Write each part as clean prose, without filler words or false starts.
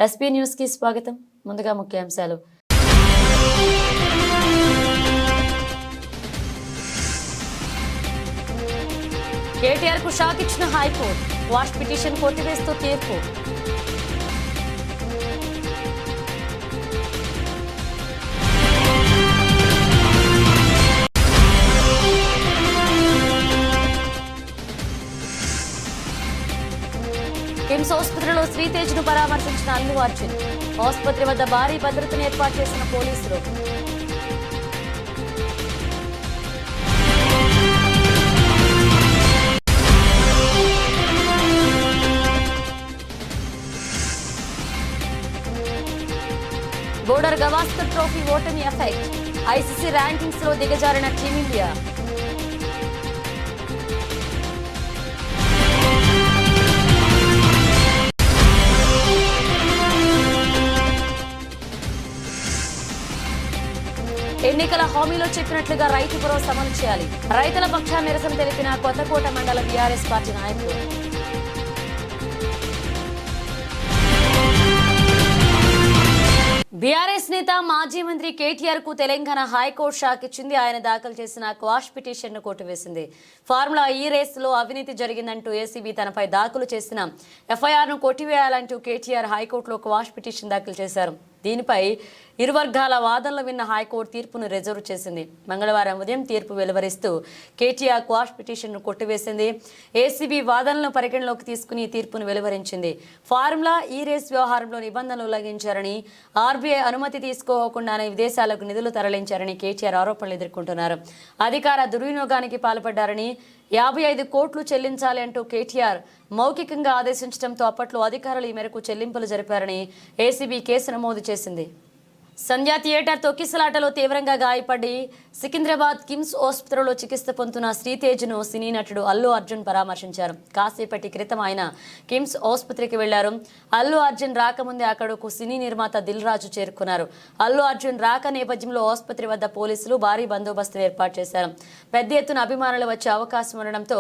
SP news కి స్వాగతం. ముందుగా ముఖ్యాంశాలు. కేటీఆర్ కు షాక్ ఇచ్చిన హైకోర్టు, వాష్ పిటిషన్ కొట్టివేస్తూ తీర్పు. కిమ్స్ ఆసుపత్రిలో శ్రీతేజ్ ను పరామర్శించిన అల్లు అర్జున్. ఆసుపత్రి వద్ద భారీ భద్రతను ఏర్పాటు చేసిన పోలీసులు. బోర్డర్ గవాస్కర్ ట్రోఫీ ఓటమి ఎఫెక్ట్, ఐసీసీ ర్యాంకింగ్స్ లో దిగజారిన టీమిండియా. ఎన్నికల హామీలో చెప్పినట్లుగా రైతు భరోసా అమలు చేయాలి. రైతుల పక్షాన నిరసన తెలిపిన కొత్తకోట మండల బీఆర్ఎస్ పార్టీ నాయకులు. బీఆర్ఎస్ నేత మాజీ మంత్రి కేటీఆర్ కు తెలంగాణ హైకోర్టు షాక్ ఇచ్చింది. ఆయన దాఖలు చేసిన క్వాష్ పిటిషన్ ను కొట్టివేసింది. ఫార్ములా ఈ రేసులో అవినీతి జరిగిందంటూ ఏసీబీ తనపై దాఖలు చేసిన ఎఫ్ఐఆర్ ను కొట్టివేయాలంటూ కేటీఆర్ హైకోర్టులో క్వాష్ పిటిషన్ దాఖలు చేశారు. దీనిపై ఇరు వర్గాల వాదనలు విన్న హైకోర్టు తీర్పును రిజర్వ్ చేసింది. మంగళవారం ఉదయం తీర్పు వెలువరిస్తూ కేటీఆర్ క్వాష్ పిటిషన్ను కొట్టివేసింది. ఏసీబీ వాదనలను పరిగణలోకి తీసుకుని తీర్పును వెలువరించింది. ఫార్ములా ఈ రేస్ వ్యవహారంలో నిబంధనలు ఉల్లంఘించారని, ఆర్బీఐ అనుమతి తీసుకోకుండానే విదేశాలకు నిధులు తరలించారని కేటీఆర్ ఆరోపణలు ఎదుర్కొంటున్నారు. అధికార దుర్వినియోగానికి పాల్పడ్డారని, 55 కోట్లు చెల్లించాలి అంటూ కేటీఆర్ మౌఖికంగా ఆదేశించడంతో అప్పట్లో అధికారులు ఈ మేరకు చెల్లింపులు జరిపారని ఏసీబీ కేసు నమోదు చేసింది. సంధ్యా థియేటర్ తొక్కిసలాటలో తీవ్రంగా గాయపడి సికింద్రాబాద్ కిమ్స్ ఆసుపత్రిలో చికిత్స పొందుతున్న శ్రీతేజ్ను సినీ నటుడు అల్లు అర్జున్ పరామర్శించారు. కాసేపటి క్రితం ఆయన కిమ్స్ ఆసుపత్రికి వెళ్లారు. అల్లు అర్జున్ రాకముందే అక్కడకు సినీ నిర్మాత దిల్ రాజు చేరుకున్నారు. అల్లు అర్జున్ రాక నేపథ్యంలో ఆసుపత్రి వద్ద పోలీసులు భారీ బందోబస్తు ఏర్పాటు చేశారు. పెద్ద ఎత్తున అభిమానులు వచ్చే అవకాశం ఉండడంతో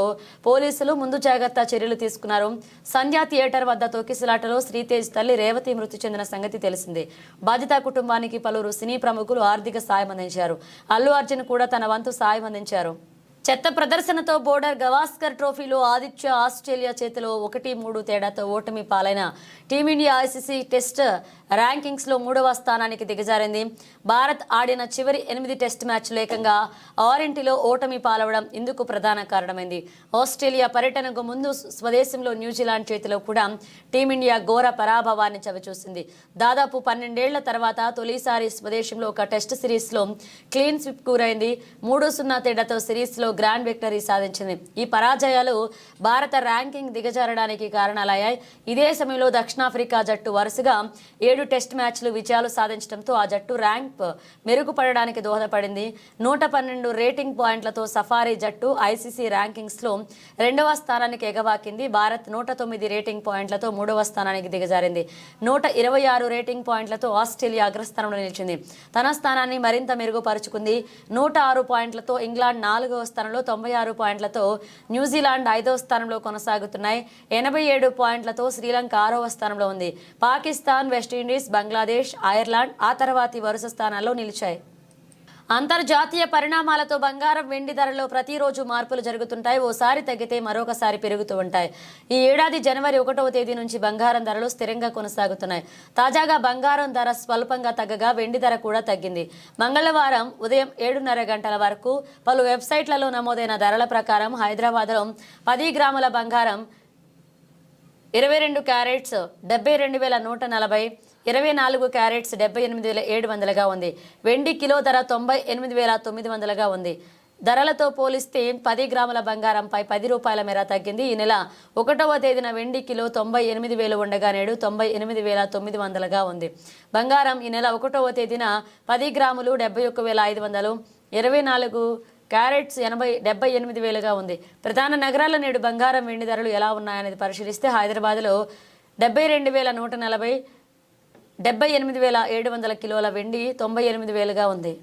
పోలీసులు ముందు జాగ్రత్త చర్యలు తీసుకున్నారు. సంధ్యా థియేటర్ వద్ద తొక్కిసలాటలో శ్రీతేజ్ తల్లి రేవతి మృతి చెందిన సంగతి తెలిసిందే. బాధిత కుటుంబానికి పలువురు సినీ ప్రముఖులు ఆర్థిక సాయం అందించారు. అల్లు అర్జున్ కూడా తన వంతు సాయం అందించారు. చెత్త ప్రదర్శనతో బోర్డర్ గవాస్కర్ ట్రోఫీలో ఆదిత్య ఆస్ట్రేలియా చేతిలో 1-3 తేడాతో ఓటమి పాలైన టీమిండియా ఐసీసీ టెస్ట్ ర్యాంకింగ్స్ లో 3వ స్థానానికి దిగజారింది. భారత్ ఆడిన చివరి 8 టెస్ట్ మ్యాచ్లు ఏకంగా 6 ఓటమి పాలవడం ఇందుకు ప్రధాన కారణమైంది. ఆస్ట్రేలియా పర్యటనకు ముందు స్వదేశంలో న్యూజిలాండ్ చేతిలో కూడా టీమిండియా ఘోర పరాభవాన్ని చవిచూసింది. దాదాపు 12 ఏళ్ల తర్వాత తొలిసారి స్వదేశంలో ఒక టెస్ట్ సిరీస్ లో క్లీన్ స్విప్ కూరైంది. 3-0 తేడాతో సిరీస్ లో గ్రాండ్ విక్టరీ సాధించింది. ఈ పరాజయాలు భారత ర్యాంకింగ్ దిగజారడానికి కారణాలయ్యాయి. ఇదే సమయంలో దక్షిణాఫ్రికా జట్టు వరుసగా 7 టెస్ట్ మ్యాచ్లు విజయాలు సాధించడంతో ఆ జట్టు ర్యాంక్ మెరుగుపడడానికి దోహదపడింది. 112 రేటింగ్ పాయింట్లతో సఫారీ జట్టు ఐసీసీ ర్యాంకింగ్స్ లో 2వ స్థానానికి ఎగవాకింది. భారత్ 109 రేటింగ్ పాయింట్లతో 3వ స్థానానికి దిగజారింది. 126 రేటింగ్ పాయింట్లతో ఆస్ట్రేలియా అగ్రస్థానంలో నిలిచింది. తన స్థానాన్ని మరింత మెరుగుపరుచుకుంది. 106 పాయింట్లతో ఇంగ్లాండ్ 4వ స్థానంలో, 96 పాయింట్లతో న్యూజిలాండ్ 5వ స్థానంలో కొనసాగుతున్నాయి. 87 పాయింట్లతో శ్రీలంక 6వ స్థానంలో ఉంది. పాకిస్తాన్, వెస్టిండీస్, బంగ్లాదేశ్, ఐర్లాండ్ ఆ తర్వాతి వరుస స్థానాల్లో నిలిచాయి. అంతర్జాతీయ పరిణామాలతో బంగారం, వెండి ధరలో ప్రతిరోజు మార్పులు జరుగుతుంటాయి. ఓసారి తగ్గితే మరొకసారి పెరుగుతూ ఉంటాయి. ఈ ఏడాది జనవరి 1వ తేదీ నుంచి బంగారం ధరలు స్థిరంగా కొనసాగుతున్నాయి. తాజాగా బంగారం ధర స్వల్పంగా తగ్గగా వెండి ధర కూడా తగ్గింది. మంగళవారం ఉదయం 7:30 గంటల వరకు పలు వెబ్సైట్లలో నమోదైన ధరల ప్రకారం హైదరాబాద్లో 10 గ్రాముల బంగారం 22 క్యారెట్స్ 72,140, 24 క్యారెట్స్ 78,700గా ఉంది. వెండి కిలో ధర 98,900గా ఉంది. ధరలతో పోలిస్తే 10 గ్రాముల బంగారంపై ₹10 మేర తగ్గింది. ఈ నెల 1వ తేదీన వెండి కిలో 98,000 ఉండగా నేడు 98,900గా ఉంది. బంగారం ఈ నెల 1వ తేదీన 10 గ్రాములు 71,500, 24 క్యారెట్స్ 78,000గా ఉంది. ప్రధాన నగరాల్లో నేడు బంగారం, వెండి ధరలు ఎలా ఉన్నాయనేది పరిశీలిస్తే హైదరాబాద్లో 72,140, 78,700 కిలోల వెండి 98,000గా ఉంది.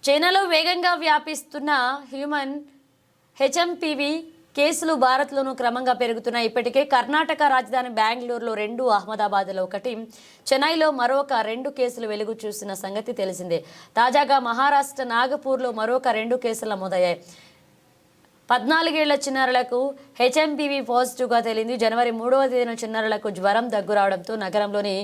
చైనాలో వేగంగా వ్యాపిస్తున్న హ్యూమన్ హెచ్ఎంపీవీ కేసులు భారత్లోనూ క్రమంగా పెరుగుతున్నాయి. ఇప్పటికే కర్ణాటక రాజధాని బెంగళూరులో 2, అహ్మదాబాద్లో 1, చెన్నైలో మరొక 2 కేసులు వెలుగు చూసిన సంగతి తెలిసిందే. తాజాగా మహారాష్ట్ర నాగపూర్లో మరొక 2 కేసులు నమోదయ్యాయి. 14 ఏళ్ల చిన్నారులకు హెచ్ఎంపీవీ పాజిటివ్గా తేలింది. జనవరి 3వ తేదీన చిన్నారులకు జ్వరం, దగ్గు రావడంతో నగరంలోని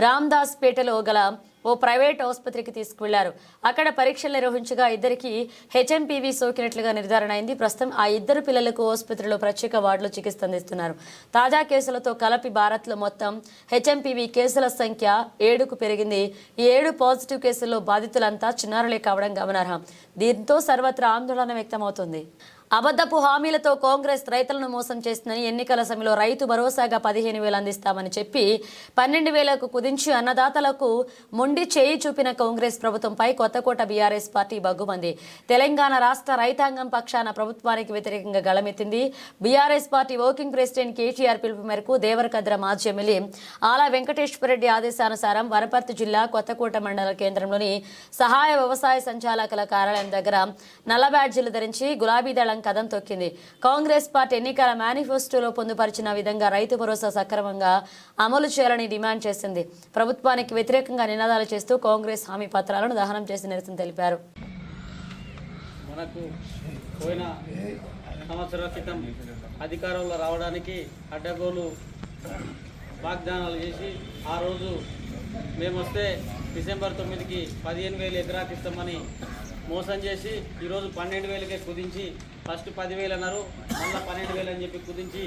రామ్దాస్ పేటలో గల ఓ ప్రైవేట్ ఆసుపత్రికి తీసుకువెళ్లారు. అక్కడ పరీక్షలు నిర్వహించగా ఇద్దరికి హెచ్ఎంపీవీ సోకినట్లుగా నిర్ధారణ అయింది. ప్రస్తుతం ఆ 2 పిల్లలకు ఆసుపత్రిలో ప్రత్యేక వార్డులో చికిత్స అందిస్తున్నారు. తాజా కేసులతో కలిపి భారత్లో మొత్తం హెచ్ఎంపీవీ కేసుల సంఖ్య 7కు పెరిగింది. ఈ 7 పాజిటివ్ కేసుల్లో బాధితులంతా చిన్నారులే కావడం గమనార్హం. దీంతో సర్వత్రా ఆందోళన వ్యక్తమవుతుంది. అబద్ధపు హామీలతో కాంగ్రెస్ రైతులను మోసం చేస్తుందని ఎన్నికల సమయంలో రైతు భరోసాగా 15,000 అందిస్తామని చెప్పి 12,000కు కుదించి అన్నదాతలకు మొండి చేయి చూపిన కాంగ్రెస్ ప్రభుత్వంపై కొత్తకోట బీఆర్ఎస్ పార్టీ బగ్గుమంది. తెలంగాణ రాష్ట్ర రైతాంగం పక్షాన ప్రభుత్వానికి వ్యతిరేకంగా గళమెత్తింది. BRS party working president KTR పిలుపు మేరకు దేవరకద్ర మాజీ ఎమ్మెల్యే ఆల వెంకటేశ్వరరెడ్డి ఆదేశానుసారం వనపర్తి జిల్లా కొత్తకోట మండల కేంద్రంలోని సహాయ వ్యవసాయ సంచాలకుల కార్యాలయం దగ్గర నల్ల బ్యాడ్జీలు ధరించి గులాబీ దళం కదం తొక్కింది. కాంగ్రెస్ పార్టీ ఎన్నికల మేనిఫెస్టోలో పొందుపరిచిన విధంగా రైతు భరోసా సక్రమంగా అమలు చేయాలని డిమాండ్ చేసింది. ప్రభుత్వానికి వ్యతిరేకంగా నినాదాలు చేస్తూ కాంగ్రెస్ హామీ పత్రాలను దహనం చేసి నిరసన తెలిపారు. మనకు పోయిన సంవత్సరాల క్రితం అధికారంలో రావడానికి అడ్డగోలు వాగ్దానాలు చేసి ఆ రోజు మేము వస్తే డిసెంబర్ 9కి 15,000 ఎకరాకి ఇస్తామని మోసం చేసి ఈరోజు 12,000కే కుదించి ఫస్ట్ 10,000 అన్నారు, మళ్ళీ 12,000 అని చెప్పి కుదించి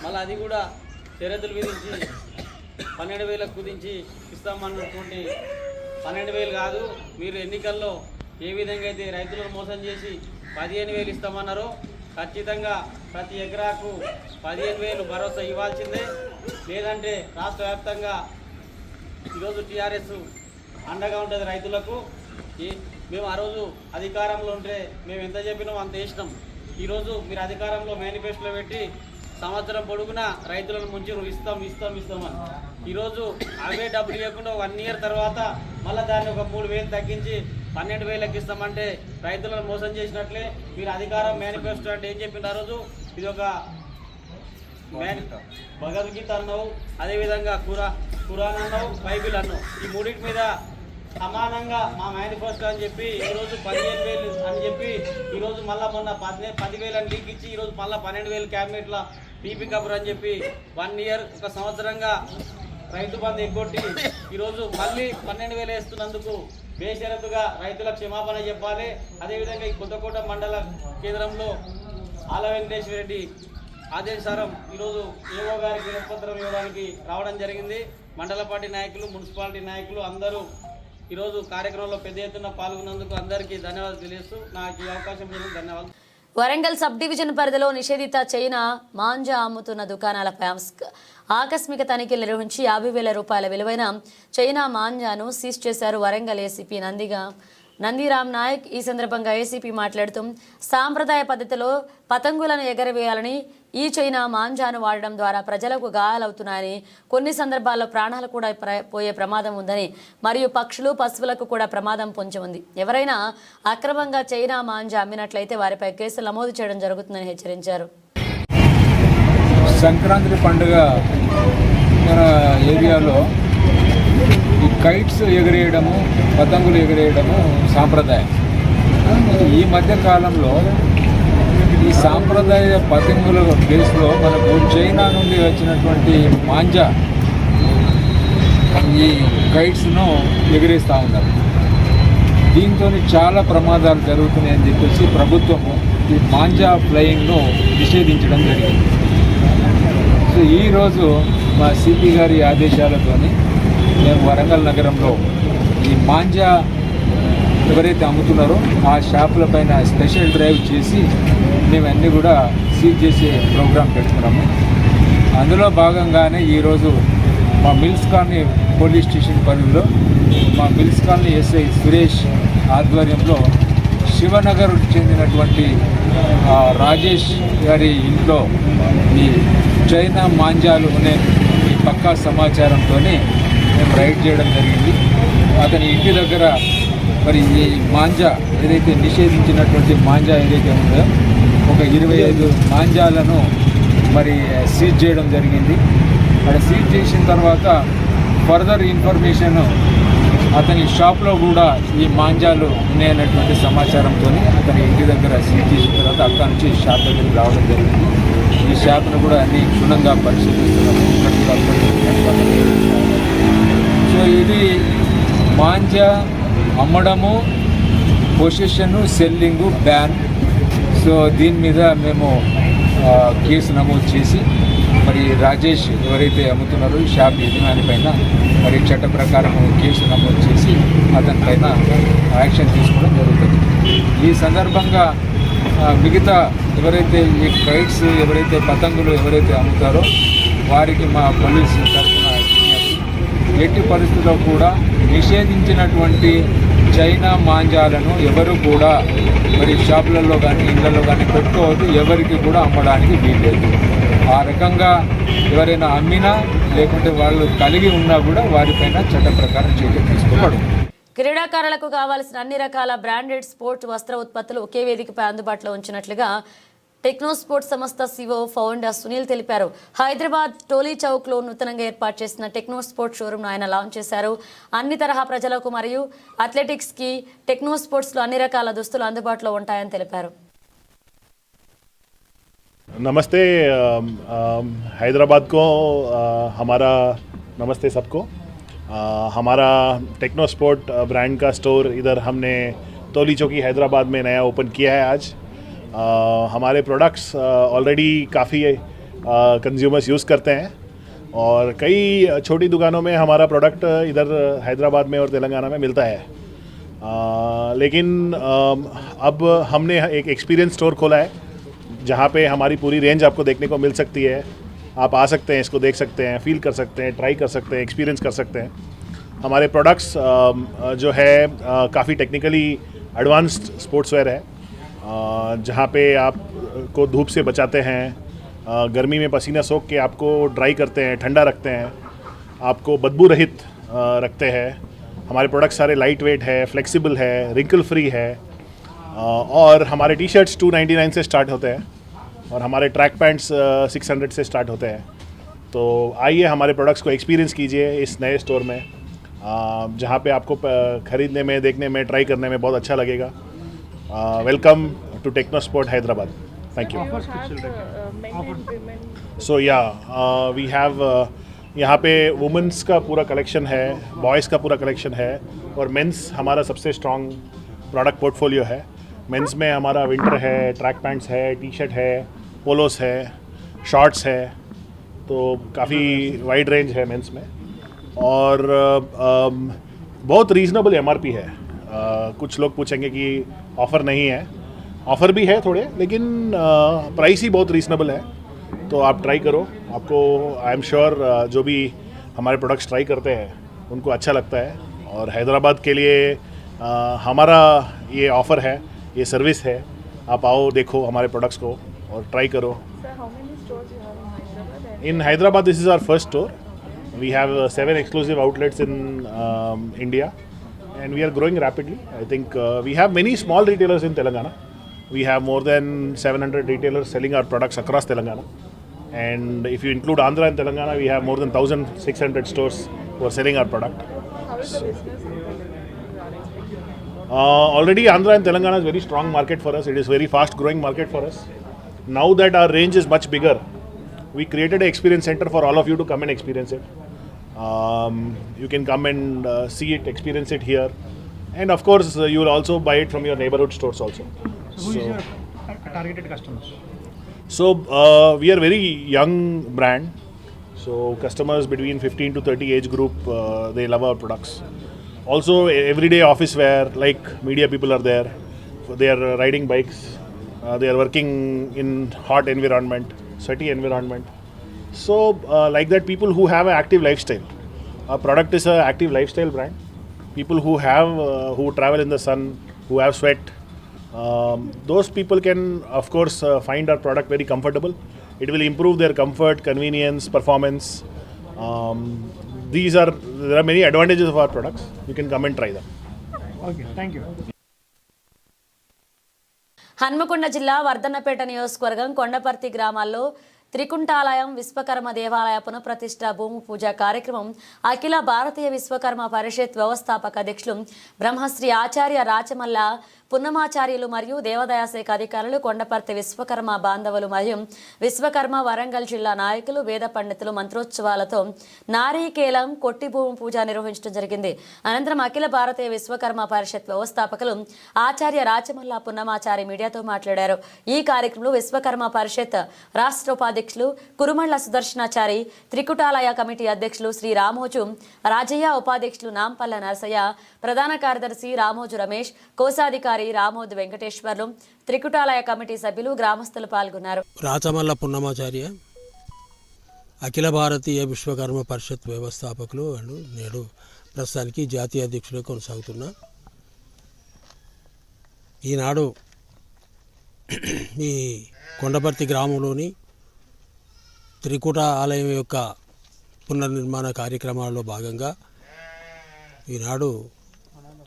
మళ్ళీ అది కూడా షరతులు విధించి 12,000 కుదించి ఇస్తామన్నటువంటి 12,000 కాదు, మీరు ఎన్నికల్లో ఏ విధంగా అయితే రైతులను మోసం చేసి 15,000 ఇస్తామన్నారో ఖచ్చితంగా ప్రతి ఎకరాకు 15,000 భరోసా ఇవ్వాల్సిందే. లేదంటే రాష్ట్ర వ్యాప్తంగా ఈరోజు టీఆర్ఎస్ అండగా ఉంటుంది రైతులకు. మేము ఆ రోజు అధికారంలో ఉంటే మేము ఎంత చెప్పినామో అంత వేసినాం. ఈరోజు మీరు అధికారంలో మేనిఫెస్టోలో పెట్టి సంవత్సరం పొడుగునా రైతులను ముంచి ఇస్తామని ఈరోజు అవే డబ్బులు ఇవ్వకుండా 1 ఇయర్ తర్వాత మళ్ళీ దాన్ని ఒక 3,000 తగ్గించి 12,000కి ఇస్తామంటే రైతులను మోసం చేసినట్లే. మీరు అధికారం మేనిఫెస్టో అంటే ఏం చెప్పింది ఆ రోజు? ఇది ఒక భగవద్గీత అన్నావు, అదేవిధంగా ఖురాన్ అన్నావు, బైబిల్ అన్నావు. ఈ మూడింటి మీద సమానంగా మా మేనిఫెస్టో అని చెప్పి ఈరోజు 15,000 అని చెప్పి ఈరోజు మళ్ళీ మొన్న 10,000 అని లీక్ ఇచ్చి ఈరోజు మళ్ళీ 12,000 క్యాబినెట్ల పీపీ కబుర్ అని చెప్పి 1 ఇయర్ ఒక సంవత్సరంగా రైతు బంధు ఎగ్గొట్టి ఈరోజు మళ్ళీ 12,000 వేస్తున్నందుకు బేషరతుగా రైతులకు క్షమాపణ చెప్పాలి. అదేవిధంగా ఈ కొత్తకోట మండల కేంద్రంలో ఆల వెంకటేశ్వర రెడ్డి ఆదేశారం ఈరోజు ఏఓ గారికి వినతిపత్రం ఇవ్వడానికి రావడం జరిగింది. మండల పార్టీ నాయకులు, మున్సిపాలిటీ నాయకులు అందరూ ఈరోజు కార్యక్రమంలో పెద్ద ఎత్తున పాల్గొన్నందుకు అందరికీ ధన్యవాదాలు తెలియజేస్తూ నాకు ఈ అవకాశం ఇచ్చినందుకు ధన్యవాదాలు. వరంగల్ సబ్ డివిజన్ పరిధిలో నిషేధిత చైనా మాంజా అమ్ముతున్న దుకాణాలపై ఆకస్మిక తనిఖీలు నిర్వహించి 50,000 రూపాయల విలువైన చైనా మాంజాను సీజ్ చేశారు వరంగల్ ఏసీపీ నందిరామ్ నాయక్. ఈ సందర్భంగా ఏసీపీ మాట్లాడుతూ సాంప్రదాయ పద్ధతిలో పతంగులను ఎగరవేయాలని ఈ చైనా మాంజాను వాడడం ద్వారా ప్రజలకు గాయాలవుతున్నాయని, కొన్ని సందర్భాల్లో ప్రాణాలు కూడా పోయే ప్రమాదం ఉందని, మరియు పక్షులు, పశువులకు కూడా ప్రమాదం పొంచి ఉంది. ఎవరైనా అక్రమంగా చైనా మాంజా అమ్మినట్లయితే వారిపై కేసులు నమోదు చేయడం జరుగుతుందని హెచ్చరించారు. సంక్రాంతి పండుగ మన ఏరియాలో ఈ కైట్స్ ఎగరేయడము, పతంగులు ఎగరేయడము సాంప్రదాయం. ఈ మధ్య కాలంలో ఈ సాంప్రదాయ పతంగుల ప్లేస్లో మనకు చైనా నుండి వచ్చినటువంటి మాంజా ఈ కైట్స్ను ఎగిరేస్తూ ఉన్నారు. దీంతో చాలా ప్రమాదాలు జరుగుతున్నాయని చెప్పేసి ప్రభుత్వము ఈ మాంజా ఫ్లయింగ్ను నిషేధించడం జరిగింది. సో ఈరోజు మా సిపి గారి ఆదేశాలతోని మేము వరంగల్ నగరంలో ఈ మాంజా ఎవరైతే అమ్ముతున్నారో ఆ షాపుల పైన స్పెషల్ డ్రైవ్ చేసి మేము అన్నీ కూడా సీజ్ చేసే ప్రోగ్రాం పెడుతున్నాము. అందులో భాగంగానే ఈరోజు మా మిల్స్ కాలనీ పోలీస్ స్టేషన్ పరిధిలో మా మిల్స్ కాలనీ ఎస్ఐ సురేష్ ఆధ్వర్యంలో శివనగర్కు చెందినటువంటి రాజేష్ గారి ఇంట్లో ఈ చైనా మాంజాలు అనే ఈ పక్కా సమాచారంతో మేము రైడ్ చేయడం జరిగింది. అతని ఇంటి దగ్గర మరి ఈ మాంజా ఏదైతే నిషేధించినటువంటి మాంజా ఏదైతే ఉందో ఒక 25 మాంజాలను మరి సీజ్ చేయడం జరిగింది. అక్కడ సీజ్ చేసిన తర్వాత ఫర్దర్ ఇన్ఫర్మేషన్ అతని షాప్లో కూడా ఈ మాంజాలు ఉన్నాయన్నటువంటి సమాచారంతో అతని ఇంటి దగ్గర సీజ్ చేసిన తర్వాత అక్కడి నుంచి షాప్ దగ్గరికి రావడం జరిగింది. ఈ షాప్ను కూడా అన్ని క్షుణ్ణంగా పరిశీలిస్తున్నారు. సో ఇది మాంజా అమ్మడము, పొజిషను, సెల్లింగు బ్యాన్. సో దీని మీద మేము కేసు నమోదు చేసి మరి రాజేష్ ఎవరైతే అమ్ముతున్నారో ఈ షాప్ యజమాని పైన మరి చట్ట ప్రకారం కేసు నమోదు చేసి అతని పైన యాక్షన్ తీసుకోవడం జరుగుతుంది. ఈ సందర్భంగా మిగతా ఎవరైతే ఈ కైట్స్ ఎవరైతే పతంగులు ఎవరైతే అమ్ముతారో వారికి మా పోలీసు తరఫున ఎట్టి పరిస్థితుల్లో కూడా నిషేధించినటువంటి చైనా మాంజాలను ఎవరు కూడా మరి షాపులలో కానీ ఇళ్లలో కానీ పెట్టుకోవద్దు, ఎవరికి కూడా అమ్మడానికి వీల్లేదు. ఆ రకంగా ఎవరైనా అమ్మినా లేకుంటే వాళ్ళు కలిగి ఉన్నా కూడా వారిపైన చట్ట ప్రకారం చర్య తీసుకోబడు. క్రీడాకారులకు కావాల్సిన అన్ని రకాల బ్రాండెడ్ స్పోర్ట్ వస్త్ర ఉత్పత్తులు ఒకే వేదికపై అందుబాటులో ఉంచినట్లుగా టెక్నో స్పోర్ట్స్ సంస్థ సిఓ ఫౌండర్ సునీల్ తెలిపారు. హైదరాబాద్ టోలీ చౌక్ లో నూతనంగా ఏర్పాటు చేసిన టెక్నో స్పోర్ట్స్ షోరూమ్ ఆయన లాంచ్ చేశారు. అన్ని తరహా ప్రజలకు మరియు అథ్లెటిక్స్ కి టెక్నో స్పోర్ట్స్ లో అన్ని రకాల దుస్తులు అందుబాటులో ఉంటాయని తెలిపారు. नमस्ते हैदराबाद को हमारा नमस्ते सबको। हमारा टेक्नो स्पोर्ट ब्रांड का स्टोर इधर हमने तोली चौकी हैदराबाद में नया ओपन किया है आज। हमारे प्रोडक्ट्स ऑलरेडी काफ़ी कंज्यूमर्स यूज़ करते हैं और कई छोटी दुकानों में हमारा प्रोडक्ट इधर हैदराबाद में और तेलंगाना में मिलता है। लेकिन अब हमने एक एक्सपीरियंस स्टोर खोला है जहाँ पे हमारी पूरी रेंज आपको देखने को मिल सकती है। आप आ सकते हैं, इसको देख सकते हैं, फील कर सकते हैं, ट्राई कर सकते हैं, एक्सपीरियंस कर सकते हैं। हमारे प्रोडक्ट्स जो है काफ़ी टेक्निकली एडवांस्ड स्पोर्ट्स वेयर है, जहाँ पे आपको धूप से बचाते हैं, गर्मी में पसीना सोख के आपको ड्राई करते हैं, ठंडा रखते हैं, आपको बदबू रहित रखते हैं। हमारे प्रोडक्ट्स सारे लाइट वेट है, फ्लेक्सिबल है, रिंकल फ्री है और हमारे टी शर्ट्स 299 से स्टार्ट होते हैं और हमारे ट्रैक पैंट्स 600 से स्टार्ट होते हैं। तो आइए हमारे प्रोडक्ट्स को एक्सपीरियंस कीजिए इस नए स्टोर में, जहाँ पे आपको ख़रीदने में, देखने में, ट्राई करने में बहुत अच्छा लगेगा। Welcome to Techno Sport Hyderabad. Thank you. So yeah we have यहाँ पे वुमेंस का पूरा कलेक्शन है, बॉयज़ का पूरा कलेक्शन है और मेंस हमारा सबसे स्ट्रॉन्ग प्रोडक्ट पोर्टफोलियो है। मेंस में हमारा विंटर है, ट्रैक पैंट्स है, टी शर्ट है, पोलोस है, शॉर्ट्स है, तो काफ़ी वाइड रेंज है मेंस में और बहुत रीज़नेबल एमआरपी है। कुछ लोग पूछेंगे कि ऑफ़र नहीं है, ऑफ़र भी है थोड़े, लेकिन प्राइस ही बहुत रीज़नेबल है। तो आप ट्राई करो, आपको आई एम श्योर जो भी हमारे प्रोडक्ट्स ट्राई करते हैं उनको अच्छा लगता है। और हैदराबाद के लिए हमारा ये ऑफ़र है, ये सर्विस है, आप आओ, देखो हमारे प्रोडक्ट्स को और ट्राई करो। In Hyderabad this is our first store. We have 7 exclusive outlets in India and we are growing rapidly. I think we have many small retailers in Telangana. We have more than 700 retailers selling our products across Telangana. And if you include Andhra and Telangana, we have more than 1,600 stores who are selling our product. How is the business Already Andhra and Telangana is very strong market for us. It is very fast growing market for us. Now that our range is much bigger, we created an experience center for all of you to come and experience it. You can come and see it, experience it here, and of course you will also buy it from your neighborhood stores also. So who is your targeted customers? So we are very young brand. So customers between 15 to 30 age group, they love our products. Also everyday office wear, like media people are there. They are riding bikes. They are working in hot environment, sweaty environment. So like that, people who have an active lifestyle. Our product is an active lifestyle brand. People who have who travel in the sun, who have sweat, those people can of course find our product very comfortable. It will improve their comfort, convenience, performance. There are many advantages of our products. You can come and try them. Okay, thank you. Hanamkonda జిల్లా వర్ధన్నపేట నియోజకవర్గం కొండపర్తి గ్రామాల్లో త్రికుంటాలయం విశ్వకర్మ దేవాలయ పునఃప్రతిష్ఠ భూమి పూజ కార్యక్రమం అఖిల భారతీయ విశ్వకర్మ పరిషత్ వ్యవస్థాపక అధ్యక్షులు బ్రహ్మశ్రీ ఆచార్య రాచమల్ల పున్నమాచార్యులు మరియు దేవాదాయ శాఖ అధికారులు, కొండపర్తి విశ్వకర్మ బాంధవులు మరియు విశ్వకర్మ వరంగల్ జిల్లా నాయకులు, వేద పండితులు మంత్రోత్సవాలతో నారీకేలం కొట్టి భూమి పూజ నిర్వహించడం జరిగింది. అనంతరం అఖిల భారతీయ విశ్వకర్మ పరిషత్ వ్యవస్థాపకులు ఆచార్య రాచమల్ల పున్నమాచారి మీడియాతో మాట్లాడారు. ఈ కార్యక్రమంలో విశ్వకర్మ పరిషత్ రాష్ట్ర ఉపాధ్యక్షులు కురుమళ్ల సుదర్శనాచారి, త్రికుటాలయ కమిటీ అధ్యక్షులు శ్రీ రామోజు రాజయ్య, ఉపాధ్యక్షులు నాంపల్ల నరసయ్య, ప్రధాన కార్యదర్శి రామోజు రమేష్, కోశాధికారి రామోద్ వెంకటేశ్వర్లు, త్రికుటాలయ కమిటీ సభ్యులు, గ్రామస్తులు పాల్గొన్నారు. రాచమల్ల పున్నమాచార్య అఖిల భారతీయ విశ్వకర్మ పరిషత్ వ్యవస్థాపకులు అండ్ నేడు ప్రస్తుతానికి జాతీయ అధ్యక్షులు కొనసాగుతున్నా. ఈనాడు ఈ కొండపర్తి గ్రామంలోని త్రికుట ఆలయం యొక్క పునర్నిర్మాణ కార్యక్రమాల్లో భాగంగా ఈనాడు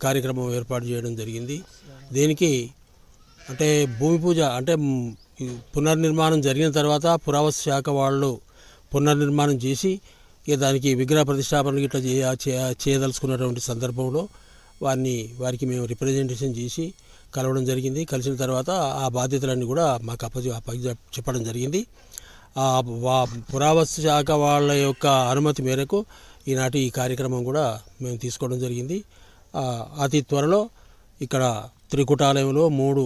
కార్యక్రమం ఏర్పాటు చేయడం జరిగింది. దీనికి అంటే భూమి పూజ అంటే పునర్నిర్మాణం జరిగిన తర్వాత పురావస్తు శాఖ వాళ్ళు పునర్నిర్మాణం చేసి ఇక దానికి విగ్రహ ప్రతిష్టాపన ఇట్లా చేయదలుచుకున్నటువంటి సందర్భంలో వారికి మేము రిప్రజెంటేషన్ చేసి కలవడం జరిగింది. కలిసిన తర్వాత ఆ బాధ్యతలన్నీ కూడా మాకు చెప్పడం జరిగింది. పురావస్తు శాఖ వాళ్ళ యొక్క అనుమతి మేరకు ఈనాటి ఈ కార్యక్రమం కూడా మేము తీసుకోవడం జరిగింది. అతి త్వరలో ఇక్కడ త్రికుటాలయంలో మూడు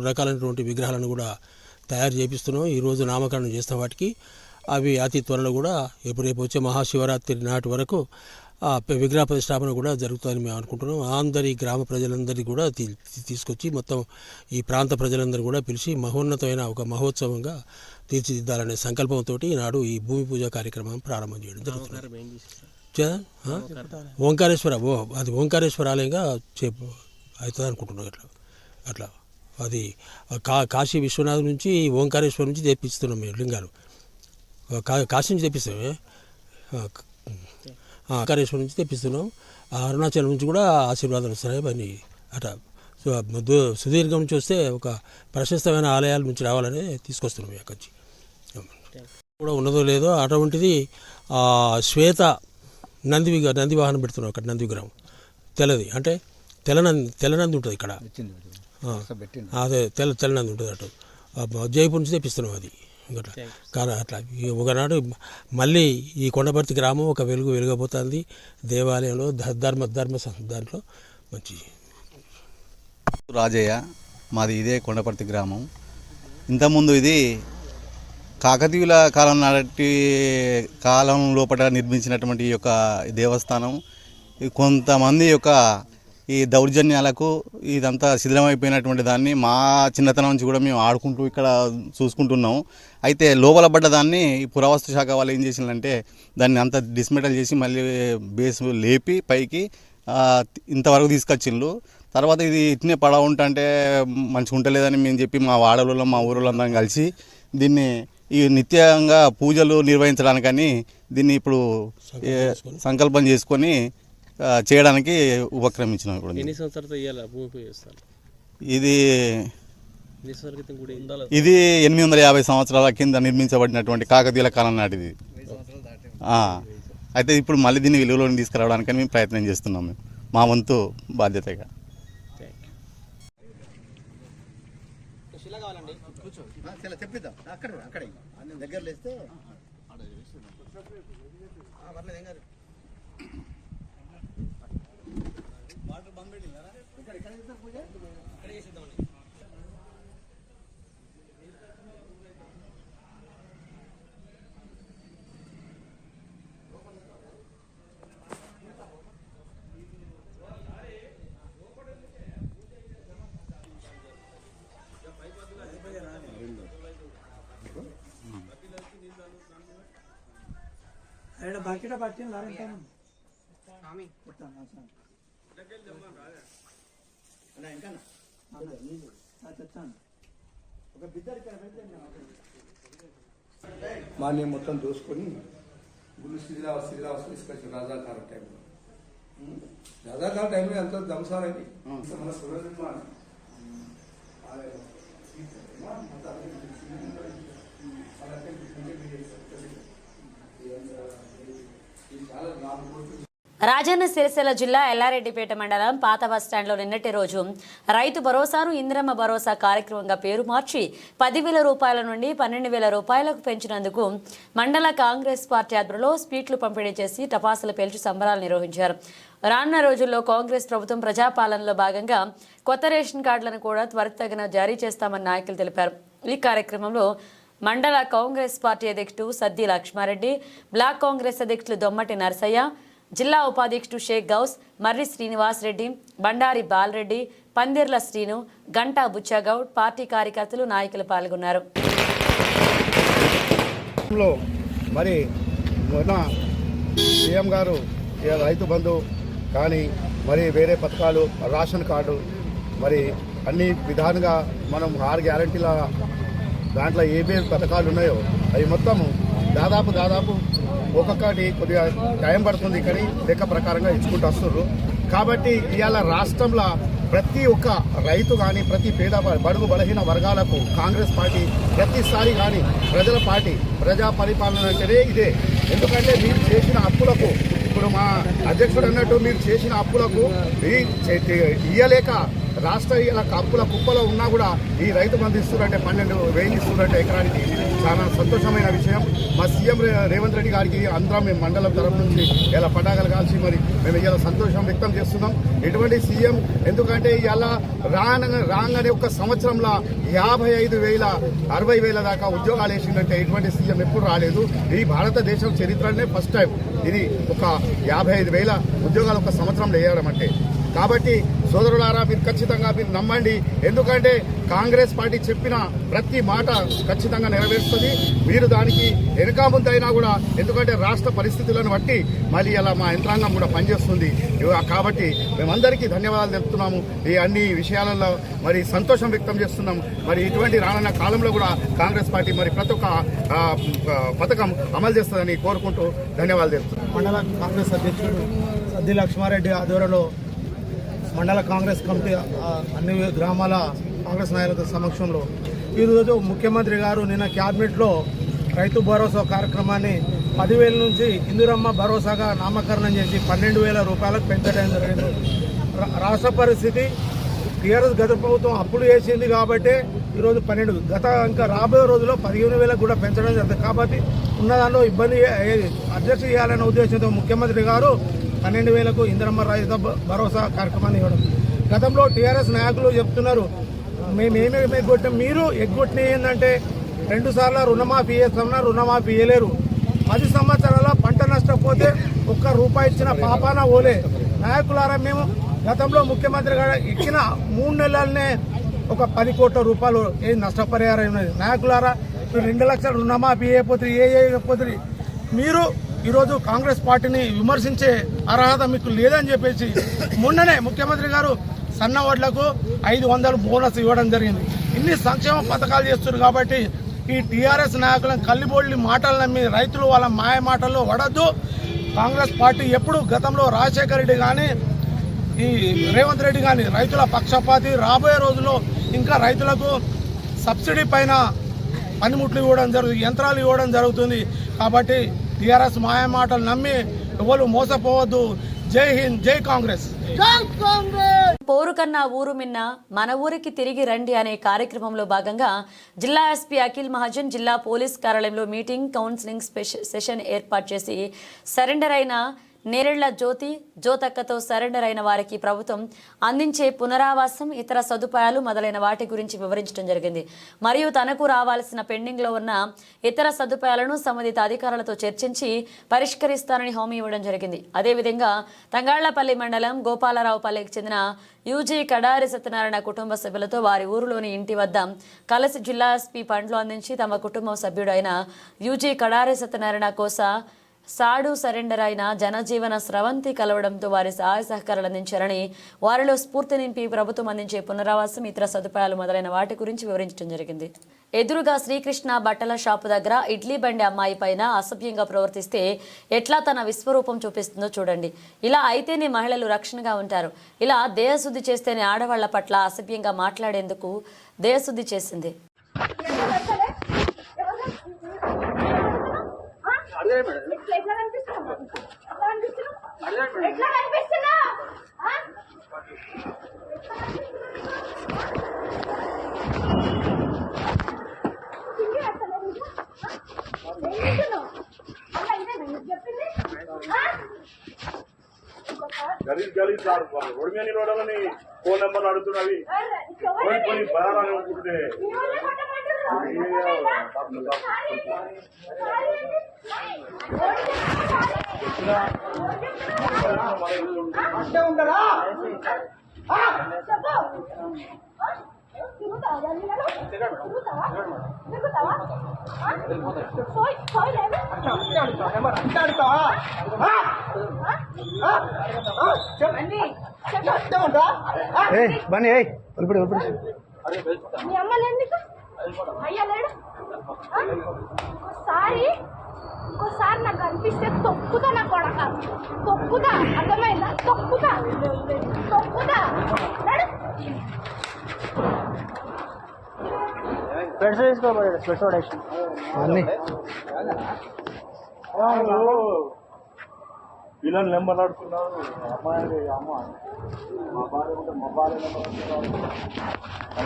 రకాలైనటువంటి విగ్రహాలను కూడా తయారు చేపిస్తున్నాం. ఈరోజు నామకరణం చేస్తాం వాటికి. అవి అతి త్వరలో కూడా రేపు వచ్చే మహాశివరాత్రి నాటి వరకు విగ్రహ ప్రతిష్టాపన కూడా జరుగుతుందని మేము అనుకుంటున్నాం. అందరి గ్రామ ప్రజలందరినీ కూడా తీసుకొచ్చి మొత్తం ఈ ప్రాంత ప్రజలందరూ కూడా పిలిచి మహోన్నతమైన ఒక మహోత్సవంగా తీర్చిదిద్దాలనే సంకల్పంతో ఈనాడు ఈ భూమి పూజ కార్యక్రమం ప్రారంభం చేయడం జరుగుతుంది. అది ఓంకారేశ్వర ఆలయంగా అవుతుంది అనుకుంటున్నాం. అట్లా అది కాశీ విశ్వనాథ్ నుంచి ఓంకారేశ్వరం నుంచి తెప్పిస్తున్నాం మేము లింగాలు. కాశీ నుంచి తెప్పిస్తామే, ఓంకారేశ్వరం నుంచి తెప్పిస్తున్నాం. అరుణాచలం నుంచి కూడా ఆశీర్వాదాలు వస్తున్నాయి. అవన్నీ అట్లా సుదీర్ఘం నుంచి వస్తే ఒక ప్రశస్తమైన ఆలయాల నుంచి రావాలని తీసుకొస్తున్నాం. అక్కడి నుంచి కూడా ఉన్నదో లేదో అటువంటిది శ్వేత నంది వాహనం పెడుతున్నాం. అక్కడ నంది విగ్రహం తెల్లది అంటే తెల్లనంది ఉంటుంది ఇక్కడ. అదే తెల్లనంది ఉంటుంది. అటు జైపూర్ నుంచి తెప్పిస్తున్నాం. అది కానీ అట్లా ఒకనాడు మళ్ళీ ఈ కొండపర్తి గ్రామం ఒక వెలుగబోతుంది. దేవాలయంలో ధర్మ దాంట్లో మంచి రాజయ్య, మాది ఇదే కొండపర్తి గ్రామం. ఇంతకుముందు ఇది కాకతీయుల కాలం లోపల నిర్మించినటువంటి ఈ యొక్క దేవస్థానం కొంతమంది యొక్క ఈ దౌర్జన్యాలకు ఇదంతా శిథిలమైపోయినటువంటి దాన్ని మా చిన్నతనం నుంచి కూడా మేము ఆడుకుంటూ ఇక్కడ చూసుకుంటున్నాం. అయితే లోపల పడ్డ దాన్ని పురావస్తు శాఖ వాళ్ళు ఏం చేసిందంటే దాన్ని అంతా డిస్మెటల్ చేసి మళ్ళీ బేస్ లేపి పైకి ఇంతవరకు తీసుకొచ్చిండ్రు. తర్వాత ఇది ఇట్నే పడ ఉంటే మంచిగా ఉంటలేదని మేము చెప్పి మా వాడలో మా ఊరిలో అందరం కలిసి దీన్ని ఈ నిత్యంగా పూజలు నిర్వహించడానికని దీన్ని ఇప్పుడు సంకల్పం చేసుకొని చేయడానికి ఉపక్రమించినాం. ఇప్పుడు ఇది 850 సంవత్సరాల కింద నిర్మించబడినటువంటి కాకతీయుల కాలం నాటిది. అయితే ఇప్పుడు మళ్ళీ దీన్ని విలువలోకి తీసుకురావడానికని మేము ప్రయత్నం చేస్తున్నాం. మేము మా వంతు బాధ్యతగా. మాన్యం మొత్తం దోసుకొని గుళ్ళు శిథిలావస్థ తీసుకొచ్చిన రాజాకారం టైంలో రజాకాల టైంలో ఎంతో ధ్వంసాలైంది మన పునర్నిర్మాణం రాజన్న సిరిసిల్ల జిల్లా ఎల్లారెడ్డిపేట మండలం పాత బస్టాండ్లో నిన్నటి రోజు రైతు భరోసాను ఇందిరమ్మ భరోసా కార్యక్రమంగా పేరు మార్చి 10,000 రూపాయల నుండి 12,000 రూపాయలకు పెంచినందుకు మండల కాంగ్రెస్ పార్టీ ఆధ్వర్యంలో స్వీట్లు పంపిణీ చేసి టపాసులు పేల్చి సంబరాలు నిర్వహించారు. రానున్న రోజుల్లో కాంగ్రెస్ ప్రభుత్వం ప్రజాపాలనలో భాగంగా కొత్త రేషన్ కార్డులను కూడా త్వరితగిన జారీ చేస్తామని నాయకులు తెలిపారు. ఈ కార్యక్రమంలో మండల కాంగ్రెస్ పార్టీ అధ్యక్షుడు సద్ది లక్ష్మారెడ్డి, బ్లాక్ కాంగ్రెస్ అధ్యక్షులు దొమ్మటి నరసయ్య, జిల్లా ఉపాధ్యక్షుడు షేక్ గౌస్, మర్రి శ్రీనివాస్ రెడ్డి, బండారి బాలరెడ్డి, పందిర్ల శ్రీను, గంటా బుచ్చగౌడ్, పార్టీ కార్యకర్తలు, నాయకులు పాల్గొన్నారు. మరి మొన్న సీఎం గారు రైతు బంధు కానీ మరి వేరే పథకాలు రేషన్ కార్డు మరి అన్ని విధాలుగా మనం 6 గ్యారంటీల దాంట్లో ఏమేమి పథకాలు ఉన్నాయో అవి మొత్తము దాదాపు ఒక్కొక్కటి కొద్దిగా టైం పడుతుంది కానీ లెక్క ప్రకారంగా ఇచ్చుకుంటూ వస్తున్నారు. కాబట్టి ఇవాళ రాష్ట్రంలో ప్రతి ఒక్క రైతు కానీ ప్రతి పేద బడుగు బలహీన వర్గాలకు కాంగ్రెస్ పార్టీ ప్రతిసారి కానీ ప్రజల పార్టీ ప్రజా పరిపాలన అంటేనే ఇదే. ఎందుకంటే మీరు చేసిన అప్పులకు ఇప్పుడు మా అధ్యక్షుడు అన్నట్టు మీరు చేసిన అప్పులకు ఇయ్యలేక రాష్ట్ర ఇలా అప్పుల కుప్పలో ఉన్నా కూడా ఈ రైతు బంధు ఇస్తున్నారంటే 12,000 ఇస్తున్నారంటే ఎకరానికి చాలా సంతోషమైన విషయం. మా సీఎం రేవంత్ రెడ్డి గారికి అందరం మేము మండలం తరఫు నుంచి ఇలా పటాకలు కాల్చి మరి మేము ఇలా సంతోషం వ్యక్తం చేస్తున్నాం. ఎటువంటి సీఎం ఎందుకంటే ఇలా రాగానే ఒక సంవత్సరంలో 55,000 60,000 దాకా ఉద్యోగాలు వేసిందంటే ఇటువంటి సీఎం ఎప్పుడు రాలేదు. ఈ భారతదేశం చరిత్రనే ఫస్ట్ టైం ఇది ఒక 55,000 ఉద్యోగాలు ఒక సంవత్సరంలో వేయడం అంటే. కాబట్టి సోదరులారా మీరు ఖచ్చితంగా మీరు నమ్మండి. ఎందుకంటే కాంగ్రెస్ పార్టీ చెప్పిన ప్రతి మాట ఖచ్చితంగా నెరవేరుస్తుంది. మీరు దానికి వెనుక ముందైనా కూడా ఎందుకంటే రాష్ట్ర పరిస్థితులను బట్టి మళ్ళీ అలా మా యంత్రాంగం కూడా పనిచేస్తుంది. కాబట్టి మేమందరికీ ధన్యవాదాలు తెలుపుతున్నాము. ఈ అన్ని విషయాలలో మరి సంతోషం వ్యక్తం చేస్తున్నాం. మరి ఇటువంటి రానున్న కాలంలో కూడా కాంగ్రెస్ పార్టీ మరి ప్రతి ఒక్క పథకం అమలు చేస్తుందని కోరుకుంటూ ధన్యవాదాలు తెలుపుతున్నాం. మండల కాంగ్రెస్ అధ్యక్షుడు సద్ది లక్ష్మారెడ్డి ఆధ్వర్యంలో మండల కాంగ్రెస్ కమిటీ అన్ని గ్రామాల కాంగ్రెస్ నాయకుల సమక్షంలో ఈరోజు ముఖ్యమంత్రి గారు నిన్న క్యాబినెట్లో రైతు భరోసా కార్యక్రమాన్ని 10,000 నుంచి ఇందిరమ్మ భరోసాగా నామకరణం చేసి 12,000 రూపాయలకు పెంచడం జరిగింది. రాష్ట్ర పరిస్థితి టీఆర్ఎస్ గత ప్రభుత్వం అప్పులు చేసింది కాబట్టి ఈరోజు 12 ఇంకా రాబోయే రోజుల్లో 15,000 కూడా పెంచడం జరుగుతుంది. కాబట్టి ఉన్నదానిలో ఇబ్బంది అడ్జస్ట్ చేయాలనే ఉద్దేశంతో ముఖ్యమంత్రి గారు 12,000కు ఇందిరమ్మ రైతు భరోసా కార్యక్రమాన్ని ఇవ్వడం. గతంలో టీఆర్ఎస్ నాయకులు చెప్తున్నారు మేమేమి ఎగ్గొట్టాం, మీరు ఎగ్గొట్టిన ఏంటంటే 2 సార్లు రుణమాఫీ చేస్తామన్నా రుణమాఫీ చేయలేరు. 10 సంవత్సరాల పంట నష్టపోతే ₹1 ఇచ్చిన పాపాన ఓలే. నాయకులారా మేము గతంలో ముఖ్యమంత్రి గారు ఇచ్చిన 3 నెలలనే ఒక 10 కోట్ల రూపాయలు నష్టపరిహారం ఉన్నది. నాయకులారా 2 లక్షల రుణమాఫీ చేయకపోతే మీరు ఈరోజు కాంగ్రెస్ పార్టీని విమర్శించే అర్హత మీకు లేదని చెప్పేసి మొన్ననే ముఖ్యమంత్రి గారు సన్న వడ్లకు 500 బోనస్ ఇవ్వడం జరిగింది. ఇన్ని సంక్షేమ పథకాలు చేస్తున్నారు. కాబట్టి ఈ టీఆర్ఎస్ నాయకులను కల్లిబోళ్ళి మాటలు నమ్మి రైతులు వాళ్ళ మాయ మాటల్లో పడద్దు. కాంగ్రెస్ పార్టీ ఎప్పుడు గతంలో రాజశేఖర రెడ్డి కానీ ఈ రేవంత్ రెడ్డి కానీ రైతుల పక్షపాతి. రాబోయే రోజుల్లో ఇంకా రైతులకు సబ్సిడీ పైన పనిముట్లు ఇవ్వడం జరుగుతుంది, యంత్రాలు ఇవ్వడం జరుగుతుంది. కాబట్టి టీఆర్ఎస్ మాయ మాటలు నమ్మి ఎవరు మోసపోవద్దు. జై హింద్, జై కాంగ్రెస్. పోరు కన్నా ఊరు మిన్న మన ఊరికి తిరిగి రండి అనే కార్యక్రమంలో భాగంగా జిల్లా ఎస్పీ అఖిల్ మహాజన్ జిల్లా పోలీస్ కార్యాలయంలో మీటింగ్ కౌన్సిలింగ్ సెషన్ ఏర్పాటు చేసి సరెండర్ అయిన నేరెళ్ల జ్యోతక్కతో సరెండర్ అయిన వారికి ప్రభుత్వం అందించే పునరావాసం, ఇతర సదుపాయాలు మొదలైన వాటి గురించి వివరించడం జరిగింది. మరియు తనకు రావాల్సిన పెండింగ్లో ఉన్న ఇతర సదుపాయాలను సంబంధిత అధికారులతో చర్చించి పరిష్కరిస్తానని హామీ ఇవ్వడం జరిగింది. అదేవిధంగా తంగాళ్లపల్లి మండలం గోపాలరావుపల్లికి చెందిన యూజీ కడారి సత్యనారాయణ కుటుంబ సభ్యులతో వారి ఊరిలోని ఇంటి వద్ద కలిసి జిల్లా ఎస్పీ పండ్లు అందించి తమ కుటుంబ సభ్యుడు అయిన యూజీ కడారి సత్యనారాయణ కోస సాడు సరెండర్ అయిన జనజీవన స్రవంతి కలవడంతో వారి సహాయ సహకారాలు అందించారని, వారిలో స్ఫూర్తి నింపి ప్రభుత్వం అందించే పునరావాసం, ఇతర సదుపాయాలు మొదలైన వాటి గురించి వివరించడం జరిగింది. ఎదురుగా శ్రీకృష్ణ బట్టల షాపు దగ్గర ఇడ్లీ బండి అమ్మాయి పైన అసభ్యంగా ప్రవర్తిస్తే ఎట్లా తన విశ్వరూపం చూపిస్తుందో చూడండి. ఇలా అయితేనే మహిళలు రక్షణగా ఉంటారు. ఇలా దేహశుద్ధి చేస్తేనే ఆడవాళ్ల పట్ల అసభ్యంగా మాట్లాడేందుకు దేహశుద్ధి చేసింది. గలీజ్ సార్ ఒడిమేని రోడ్లని ఫోన్ నెంబర్ అడుగుతున్నవి కొన్ని బయాలని అనుకుంటే బన్నీ ఇంకోసారి నాకు అనిపిస్తే తొక్కుతా, నా కొడక తొక్కుతా, అర్థమైందా? తొక్కుతా. పిల్లలు నెంబర్ ఆడుతున్నారు. అమ్మాయి అమ్మ మా భార్య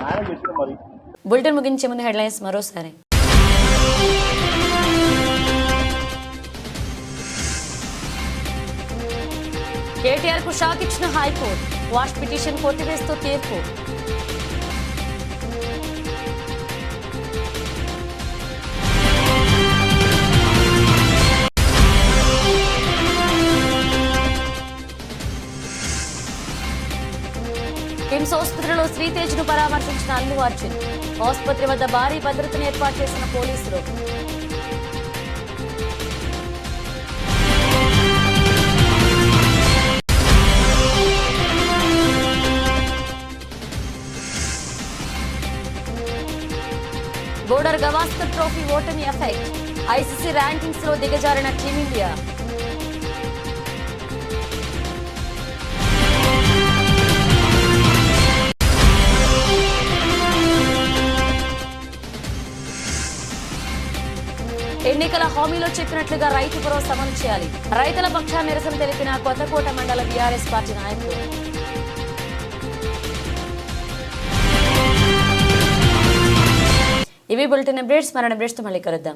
ఆయన చెప్పిన మరి. బులెటిన్ ముగించే ముందు హెడ్లైన్స్ మరోసారి. కేటీఆర్ కు షాక్ ఇచ్చిన హైకోర్టు, వాష్ పిటిషన్ కొట్టివేస్తూ తీర్పు. కిమ్స్ ఆసుపత్రిలో శ్రీతేజ్ ను పరామర్శించిన అల్లు అర్జున్, ఆసుపత్రి వద్ద భారీ భద్రతను ఏర్పాటు చేసిన పోలీసులు. బోర్డర్ గవాస్కర్ ట్రోఫీ ఓటమి ఎఫెక్ట్, ఐసీసీ ర్యాంకింగ్స్ లో దిగజారిన టీమిండియా. ఎన్నికల హామీలో చెప్పినట్లుగా రైతు భరోసా అమలు చేయాలి. రైతుల పక్షాన నిరసన తెలిపిన కొత్తకోట మండల బీఆర్ఎస్ పార్టీ నాయకులు. ఇవి బులెటిన్ అప్డేట్స్. మరణ అప్డేట్స్ తో మళ్ళీ కలుద్దాం.